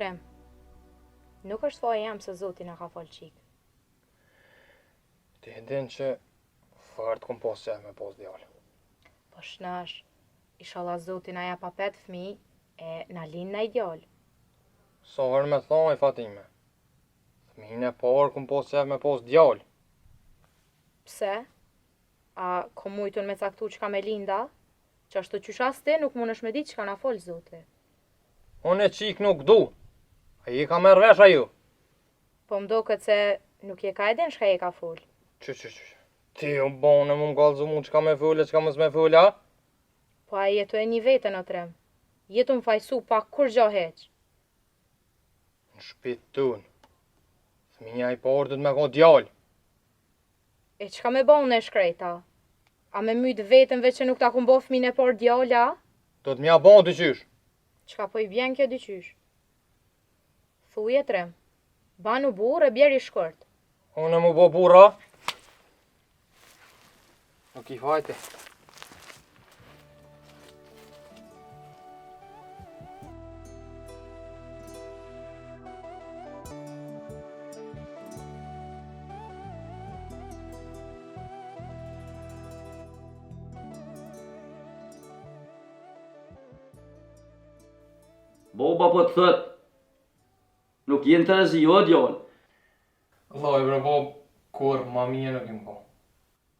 Trem, nuk është faja jam se Zoti na ka fal qik. Ti e din që fort kom pas qef me pas djallë. Po shnash, inshallah Zoti na jap apet fëmijë e na lind na djalë. Sa herë me thaj, Fatime. Fëmijën e parë kom pas qef me pas djallë. Pse? A kom mujtun me caktu çka me linda? Që ashtu qysh as ti nuk mundesh me ditë çka na fol Zoti. Unë e qik nuk du. A i ka merr vesh ajo. Po m'doket se nuk je ka e din çka je ka fol. Që. Ti u bone mu m'gallzu mu çka me fol e çka mos me fol, a? Po a jetu e një vetën o Trem. Jetu m'fajsu pa kur gjo heq. Në shpit tun. Fëmija i parë dhët me ka djallë. E çka me ba unë e shkrejta? A me myt vetën veç që nuk ta kum bo fëmin e parë djalla? Do t'mja bon të qysh. Çka po i bjen kjo dyqysh? Thuje Trem, banu burë e bjeri shkurt. Unë mu bo burra. Nuk i fajti. Boba po të thët, nuk jenë të rezi, jo djallë. Allah i bre bob, kur ma mije nuk im ko.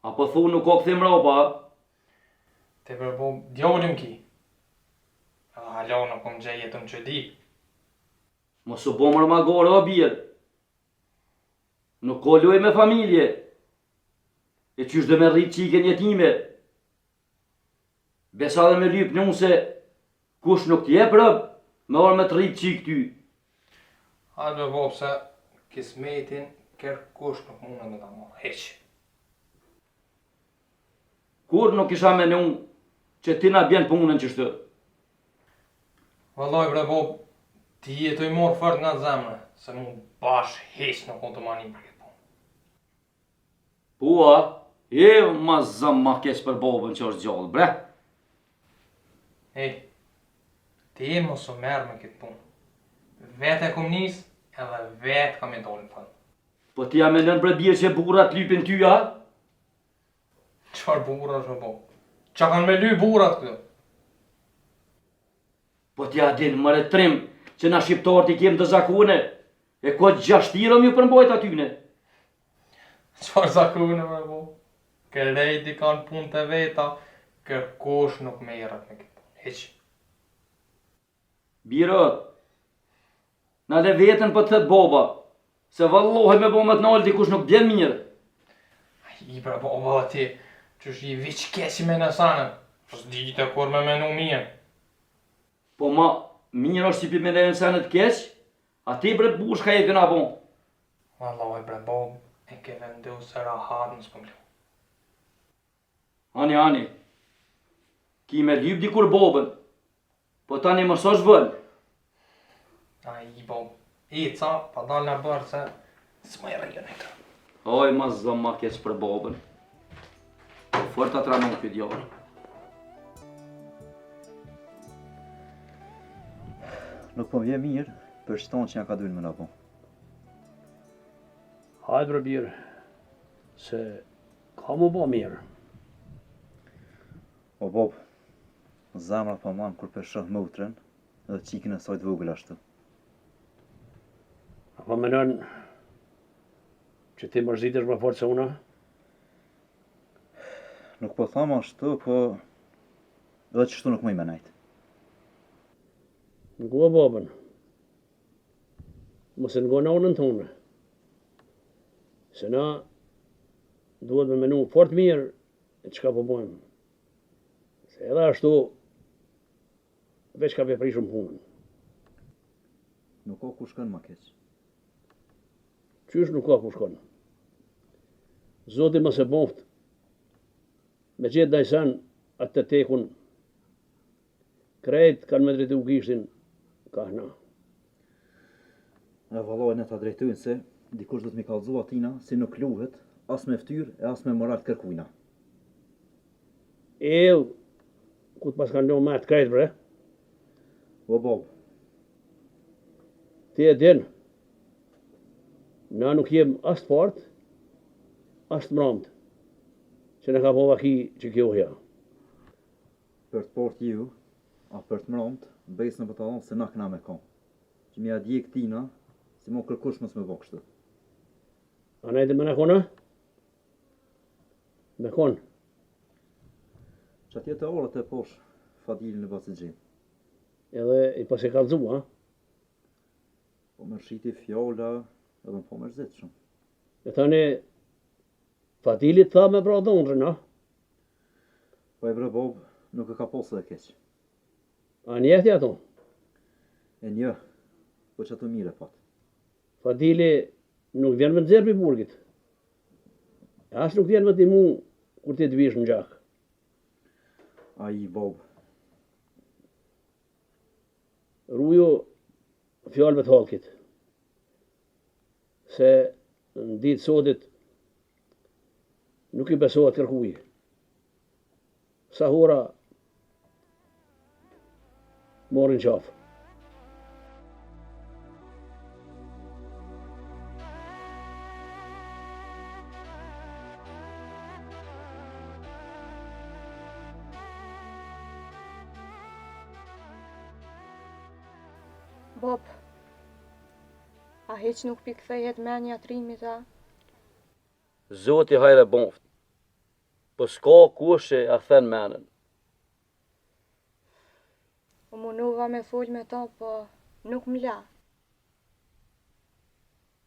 Apo thu nuk ka këthim rapa. Te bre bob, djallim ki. Halo nuk kom gjej jetën që di. Mos u bo mërmagore o birë. Nuk ka loj me familje. E qysh dhe me rritë qike jetime. Besa dhe me lyp në se kush nuk t'jep rëb, me orë me të rritë qik ty. Hajde bre bob se kismetin kërë kush nuk mune me ta marrë, heq. Kur nuk isha me unë që ti na bjen punën qështu. Vallaj bre bob, ti jetoj morë fort nga zemre, se mu bash heq nuk mund të manim për këtë punë. Pua, e ma zëm ma keq për bobën që është gjallë, bre. Ej, ti mos u merë me këtë punë. Vete e kom nis, edhe vetë kam e dolin fund. Po ti jam e nën bre birë që burat lypin ty, a? Qfar burra është me bo? Qa kanë me ly burrat këtë? Po t'ja din mëre Trim që na shqiptarët i kem të zakone, e ko 6 tirëm ju përmbojt atyne. Qfar zakune me bo? Kërejti kanë punë të veta, kërkush nuk me jerat me këtë punë, heq. Biro, na dhe vetën për të thët boba, se vallohet me bo më të nalë dikush nuk bjen mirë. I bre boba ti, që është i viq kesi me nësanën, që s'dijte kur me menu mirë. Po ma, mirë është si për me në nësanët keq, a ti bre bush ka e këna bon. Vallaj bre bob, e ke vendu se rahat në s'pëm lu. Ani, ki me lyp dikur bobën, po tani më sosh vëll. A i bob, i ca, pa dal në bërë se s'ma i rejën e këta. Oj, ma zëm ma keq për bobën. Fort atë ranon këtë djallë. Nuk po vje mirë për shtonë që ja ka dujnë më në po. Hajde bre birë, se ka mu bo mirë. O Bob, zamra po manë kur përshëh motrën edhe qikin e saj të vogël ashtu. Apo menon që ti mërzitesh më fort se una? Nuk po thama ashtu, po edhe qështu nuk më i menajt. Ngua babën. Mos e ngua nonën tonë. Se na duhet me menu fort mirë e çka po bojmë. Se edhe ashtu veç ka veprishëm punën. Nuk ka ku shkën ma keq. Qysh nuk ka ku shkon. Zoti mos e boft. Me gjithë dajsan atë të tekun. Krejt kanë me drejtu gishtin ka hna. E vallaj në ta drejtojnë se dikush do të mi kallëzu atina si nuk luhet as me ftyrë e as me moral të kërkujna. Ku të pas kanë lo me të krejt bre? O Bob, Ti e din, na nuk jem as të fort, as të mramët, që në ka po vaki që kjo hja. Për të fort ju, a për të mramët, besën për të alon se na këna me kam. Që mi a dje këtina, si mo kërkush mos me bo kështu. A na edhe me në kona? Me konë. Që atje të orët e posh, Fadilin e bacë gjenë. Edhe i pas e kalzu, ha? Po më rshiti fjalla, edhe më po më rëzit shumë. E thani, Fadilit tha me bra dhondrën, ha? Po e bre Bob, nuk e ka posë dhe keq. A njehti ato? E një, po që ato mire pat. Fadili nuk vjen me të zerë për burgit. As nuk vjen me të mu kur ti të vish në gjak. A i Bob, Rujo fjallëve të halkit. Se në ditë sotit nuk i besohet kërkuj. Sa hora morin qafë. Bob, a heq nuk pi kthehet menja trimit, a? Zoti hajre bonft. Po s'ka kushe a then menën. U munova me full me ta, po nuk m'la.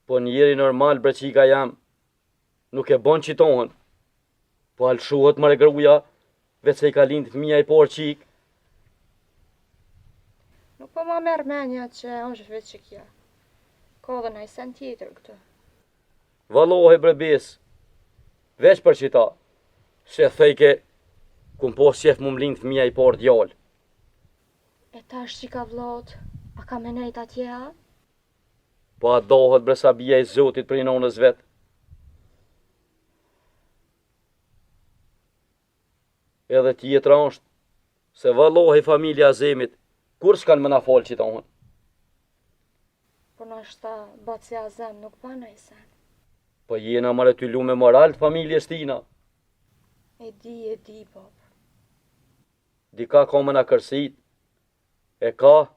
Po njeri normal breqika jam, nuk e bon qitohen. Po alshuhet mare gruja, veç se i ka lind fëmija i por qik. Nuk po ma merr menja që është veç që kja. Ka dhe naj sen tjetër këtë. Valohi brebes, veç për qita, se thejke, kum po qef mu mlind fëmija i por djallë. E tash që ka vlot, a ka menejt atje, a? Po a dohet bre sabia i Zotit për i nonës vetë. Edhe tjetra është, se valohi familja Azemit, kur s'kan më na falë që tohen. Po nashta baci Azem nuk pa nëj sen. Po jena mare ty lu me moral të familjes tina. E di, Bob. Dika ka më na kërsit, e ka,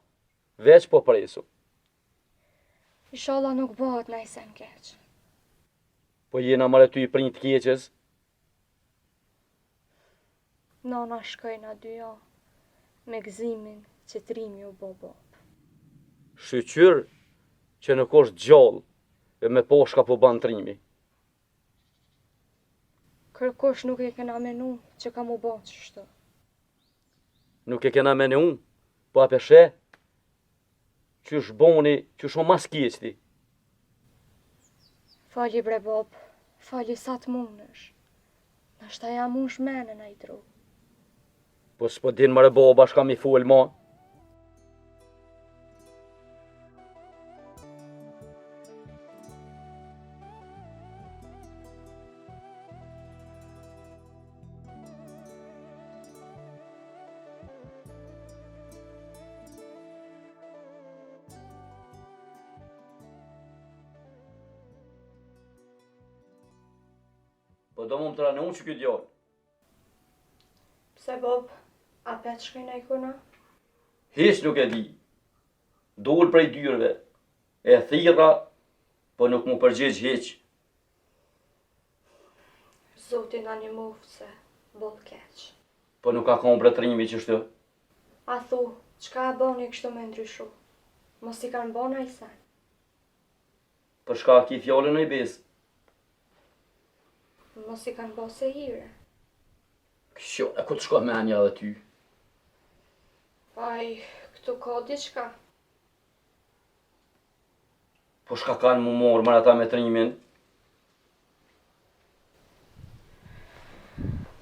veç po presu. Inshallah nuk bëhet nëj sen keq. Po jena mare ty i prinj të keqes, Nana shkojna dyja, me gëzimin që trimi u Bob. shqyqyr që nuk është gjallë, e me poshka po ban trimi. Kërkosh nuk e kena menu që ka mu bo qështu. Nuk e kena mene unë, po apeshe, qysh boni, qysh o mas kjesti. Fali bre Bob, fali sa të munësh. Nashta jam unë shmene na i tru. Po s'po din mare boba shka mi full ma. Po do mu më të ranu që këtë djallë. Pse Bob, a pet shkojna i kuna? Hiç nuk e di. Dol prej dyrëve, e thirra, po nuk mu përgjigj hiç. Zotin na një muftë se boll keq. Po nuk ka kon bretrimi që shtë. A thu, qka e boni kështu me ndryshu? Mos i kanë bona i sen. Për shka ki fjallën e i besë. Mos i kanë bo se hire. Kësho, e ku të shka menja dhe ty. Aj, këtu ka diçka. Po shka kanë mu morë mërë ata me trimin.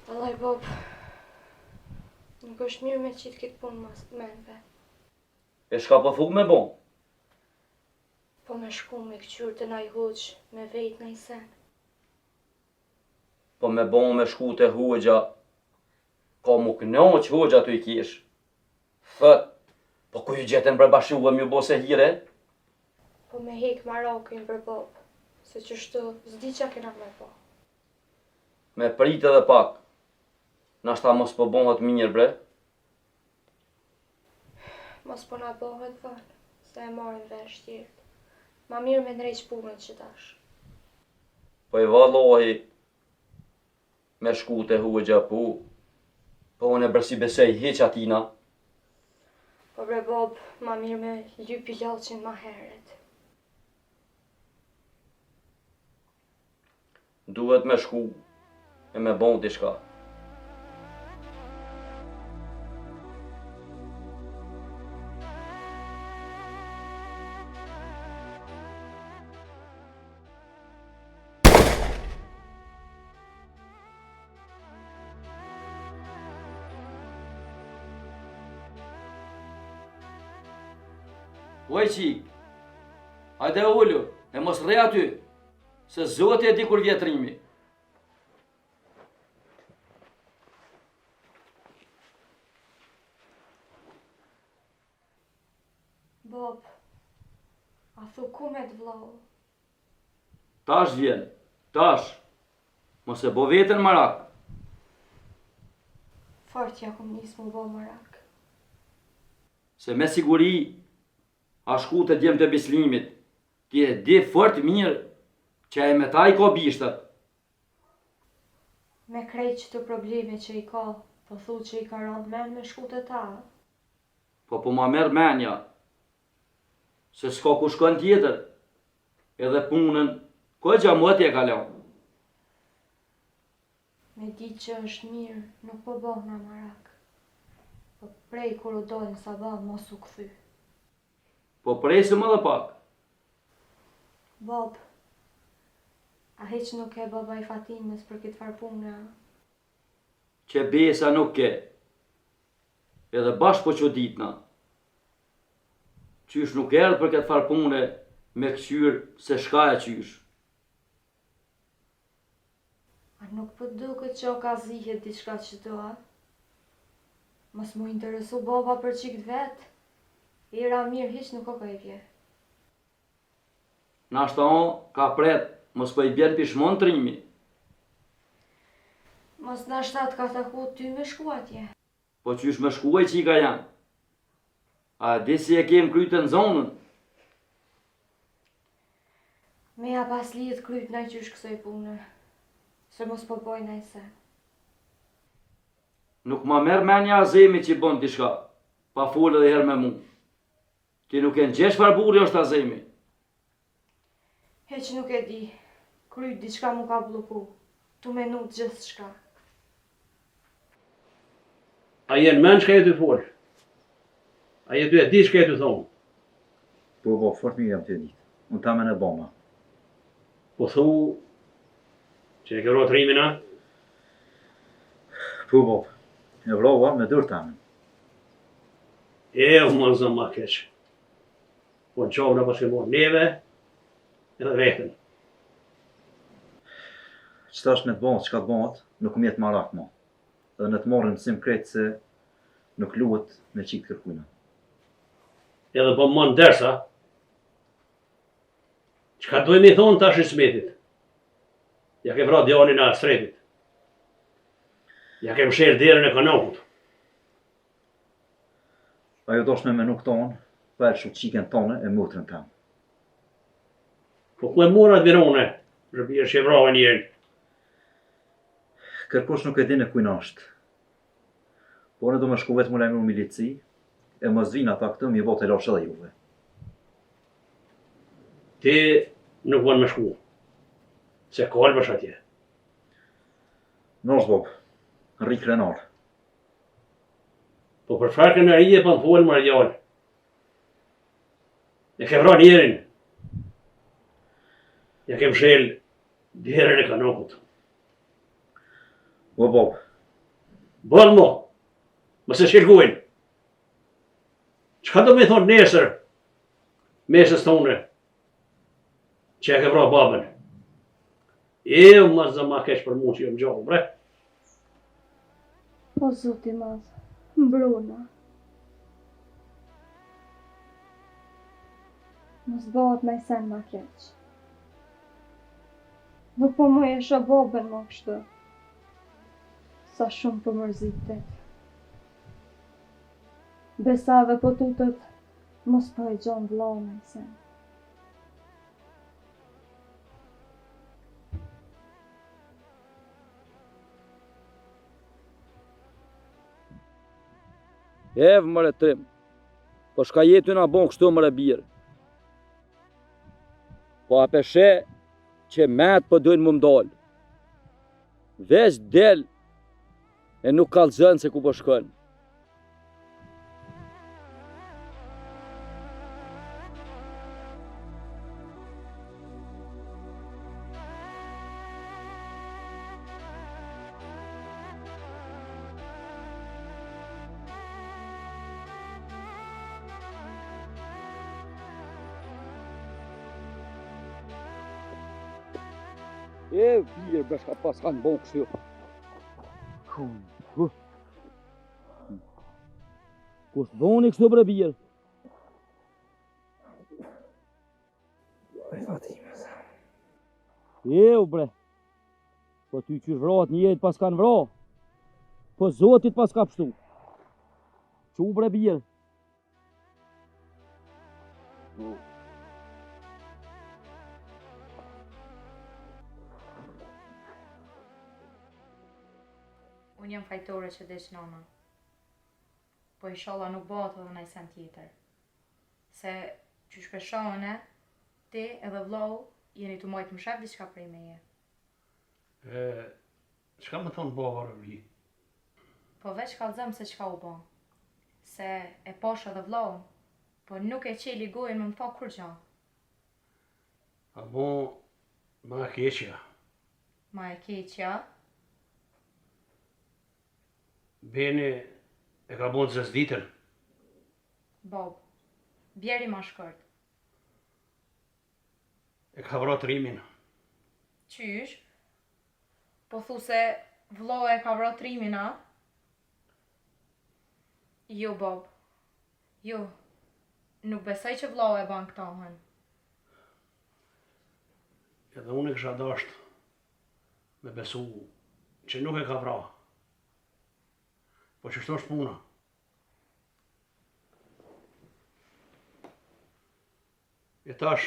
Allaj Bob, nuk është mirë me qitë këtë punë mas menve. E shka po thuk me bon. Po me shku me këqyrë të naj hoqë, me vejt naj sen. Po me bon me shku të hoxha. Ka mu knoq hoxha të i kish. Thët, po ku ju gjetën bre bashuve mjë bo se hire? Po me hek Marokin për Bob, se që shtu zdi qa kena me po. Me prit edhe pak. Nashta mos po bëhet mirë bre. Mos po na bëhet thënë, se e marrin vesh tjertë. Ma mirë me ndrejq punën që tash. Po i vallohi me shku te Hoxha pu. Po unë e bërsi besej hiq atina. Po bre Bob, ma mirë me lypi lallçin ma heret. Duhet me shku e me bon diçka. Oj qik, hajde ullu, e mos rrej aty, se Zoti e di kur vjet rrimi. Bob, a thu ku me t'vllau? Tash vjen, tash, mos e bo vetën marak. Fort ja kum nis mu bo marak. Se me siguri, a shku të djemë të bislimit, ti e di fort mirë që e me ta i ka bishtat. Me krejt që të probleme që i ka, po thu që i ka rënd men me shku të ta. Po ma merë menja, se s'ka ku shkon tjetër, edhe punën, ko gja më t'je kalon. Me di që është mirë, nuk po bëhna marak. Po prej kur u dojnë sabah mos u kthy. Po presim edhe pak. Bob, a heq nuk e baba i Fatimes për këtë farë pune? Që besa nuk ke, edhe bashkë po që ditna. Qysh nuk erdhë për këtë farë pune me këqyrë se shka e qysh. A nuk po duket që o ka zihet diçka që doa? Mos mu interesu baba për qikt vetë? Ira mirë hiq nuk o ka i vje. Nashta on ka pret, mos po i bjen pishmon trimi. Mos na shtat ka taku ty me shku atje. Po qysh me shkuaj qika janë. A di si e kem krytën në zonën? Me ja pas lidh kryt na qysh kësoj pune. Se mos po bojnë aj se. Nuk ma merë menja Azemi që i bon t'i pa folë edhe herë me mu. Ti nuk e në gjesh farburi është Azemi. Heq nuk e di. Kryt diçka mu ka bloku. Tu menu gjithë shka. A jenë men që ka jetu folë? A jetu e di që ka jetu thonë? Po, fort mirë jam të ditë. Unë ta me në boma. Po thu që e ke vrot rimina? Po, e vrova me dërë tamen. E, u më zëmë ma keqë. Po në qovë në pas ke morë neve edhe vetën. Qëta është me të bëhat, qëka të bëhat, nuk më jetë marak ma. Edhe në të morën mësim kretë se nuk luhet me qitë kërkujna. Edhe po më ndërsa, qëka dojmë i thonë tash i smetit? Ja ke vrat djalin a stretit. Ja ke msherë derën e kanakut. Ajo dosh me menu këtonë, pa e shumë qiken tonë e motrën tamë. Po ku e mora të virone, rëbirë që e vrave njerën. Kërkush nuk e di në kujna është. Por në do me shku vetë më lajmëru milici, e mos vina ata këtë mi bote lashe dhe juve. Ti nuk vonë me shku, se ka albësh atje. Nosh bob, rri krenar. Po për farkën e rije pa më folë më rëdjallë. E ke vra njerin. Ja ke mshelë derën e kanakut. O bob, Bërë mo, më se shkelgujnë. Qëka do me thonë nesër, mesës tone, që e ke vra babën? U ma zë ma keq për mu që jom gjallë, bre. Po zoti madh, mbruna. Mos bëhet me sen ma keq. Nuk po më e shë bobën më kështu. Sa shumë për mërzitet. Besave po tutët, mos po e gjon vlla me sen. Evë mëre trim, po shka jetu nga bon kështu mëre birë. Po a peshe që metë po dojnë më mdalë. Veç del e nuk kalzën se ku po shkën. E birë bëshka pas kanë bon kështu. Kush boni kështu bre birë? Eu bre, po ty qysh vrat një jetë pas kanë vra, po zotit pas ka pështu. Qu bre birë? Unë jam fajtore që deq nona. Po inshallah nuk bëhet edhe nëjë sen tjetër. Se që shpeshone, ti edhe vlau jeni të mojtë më shef diçka prej meje. Çka më thonë baba rëvri? Po veç kallëzëm se çka u bë. Se e posh edhe vlau, po nuk e qeli gojën më tha kur gja. A mo ma keqja. Ma e keqja, Beni e ka bon zëzditën. Bob, bjeri ma shkurt. E ka vrat rimin. Qysh? Po thu se vlau e ka vrat rimin, a? Jo, Bob. Jo. Nuk besoj që vlau e ban këto hën. Edhe unë e kësha dasht me besu që nuk e ka vra. Po që shto është puna. E tash,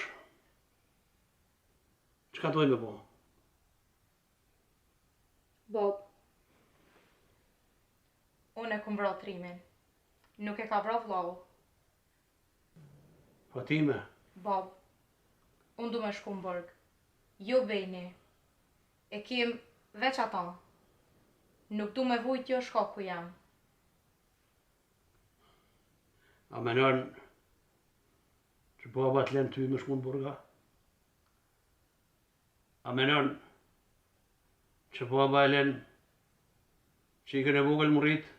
qka dojnë me bo? Bob, unë e kum vra trimin. Nuk e ka vra vlau. Fatime, Bob, unë du me shku në burg. Jo bejni. E kim veç ata. Nuk du me vujt jo shko ku jam. a menon që baba të len ty me shku në burga? A menon që baba e len që i kene vogël më rrit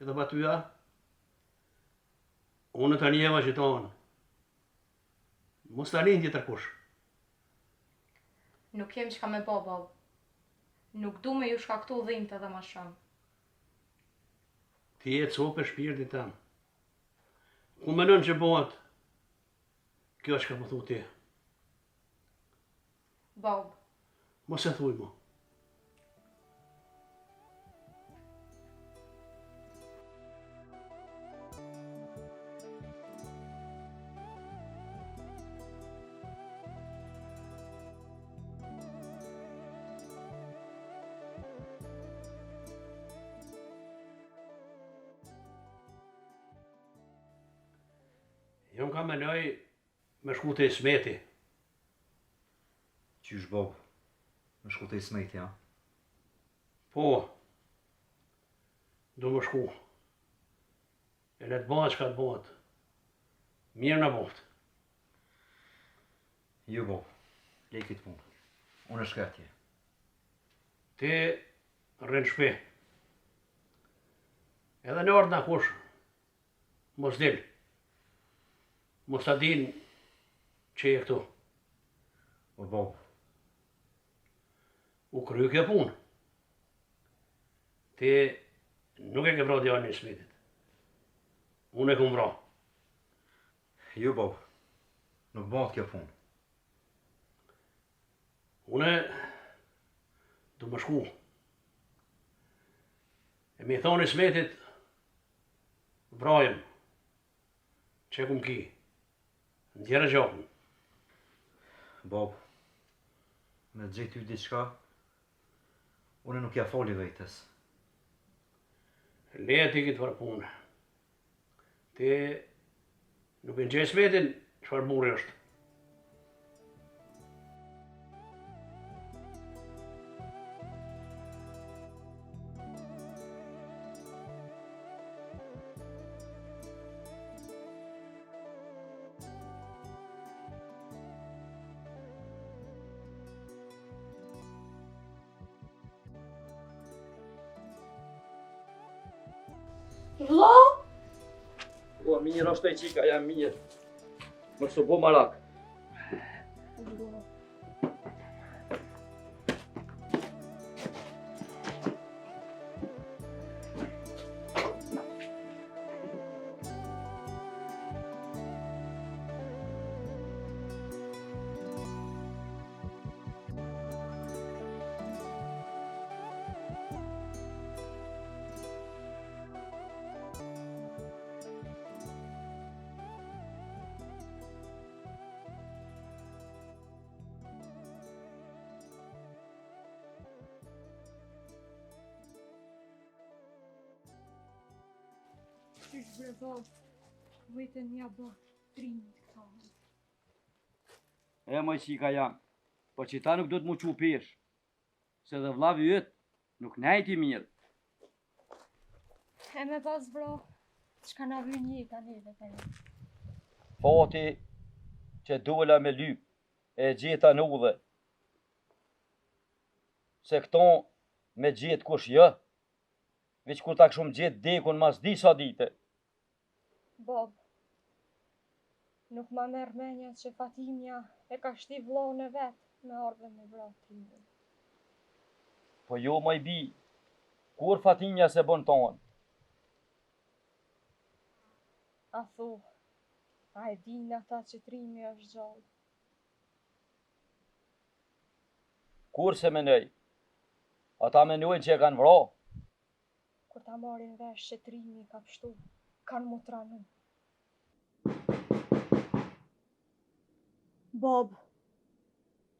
edhe pa tyja? Unë të njeva që tonë. Mos të anin tjetër kush. Nuk kem qka me bo, Bob. Nuk du me ju shkaktu dhimt edhe ma shumë. Ti e copë e shpirtin tam. Ku menon që bëhet, kjo është ka më thu ti. Bob, Mos e thuj mo. Jam ka menoj me shku të Ismeti. Qysh Bob, me shku të Ismeti, ja? Po, du më shku. E le të bëhet që ka të bëhet. Mirë në bëhet. Jo Bob, lej këtë punë. Unë e shkatje. Ti rrinë shpe. Edhe në ordë në kush, mos dil. Mos ta din që e këtu. O Bob, U kry kjo punë. Ti nuk e ke vra djalin e Ismetit. Unë e kum vra. jo Bob, Nuk bëhet kjo punë. Une du më shku. E mi thoni Smetit, vrajëm, që kum ki, ndjerë gjohën. Bob, me gjithë ty diçka, une nuk ja foli vetës. Leja ti këtë farë punë. Ti nuk e në gjej Smetin, çfarë burri është. Vlo? Po, mirë është e qika, jam mirë. Më së bo marak. Qysh bre bab, vëjtën ja bë trimit këta. E moj qika jam, po që ta nuk do të mu qu pesh, se dhe vlavi ytë nuk nejti mirë. E me pas bro, çka na vjen jeta neve tani. Fati që dola me lyp, e gjeta në udhe. Se këton me gjetë kush jë, veç kur ta këshum gjetë dekun mas disa dite. Bob, nuk ma merr menja që Fatimja e ka shti vllahun e vet me ardhe me vra trimin. Po jo moj bi, kur Fatimja se bon tonë? A thu, a e din ata që trimi është gjallë. Kur se menej? Ata menojnë që e kanë vra. Kur ta marrin vesh që trimi ka pështu, kanë mu tranu. Bob,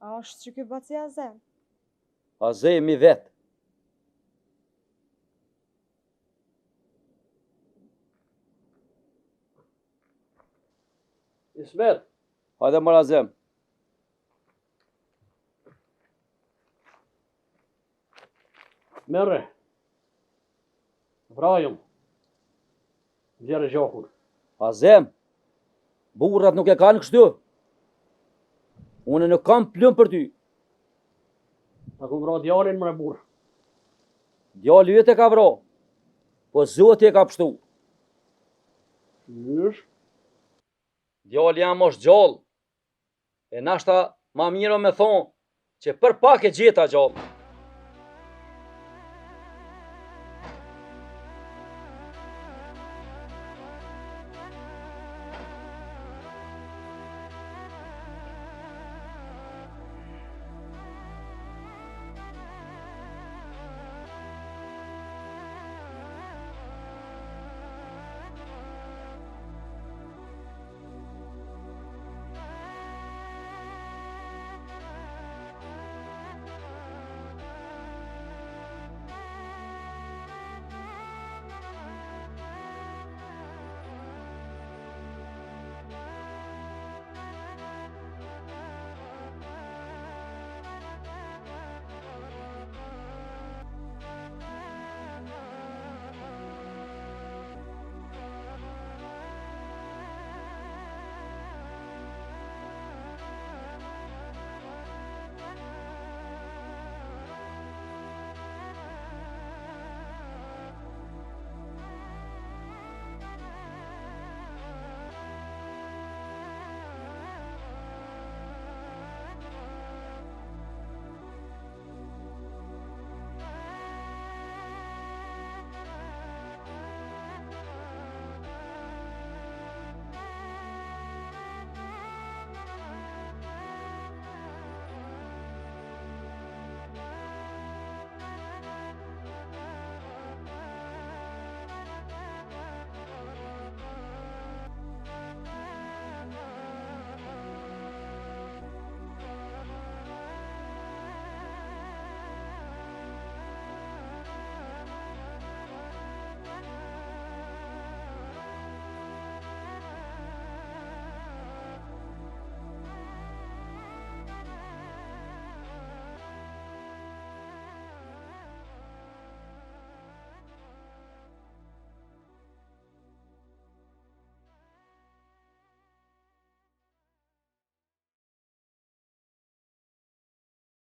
a është që ky baci Azem? A zemi vetë. Ismet, Hajde mër Azem. merre, vrajëm, ndjerë gjohën. Azem, burrat nuk e kanë kështu. Unë nuk kam plëm për ty. Ta kum vra djalin më burr. Djali yt e ka vra, po Zoti e ka pështu. Qysh? Djali jam është gjallë. E nashta ma miro me thonë që për pak e gjeta gjallë.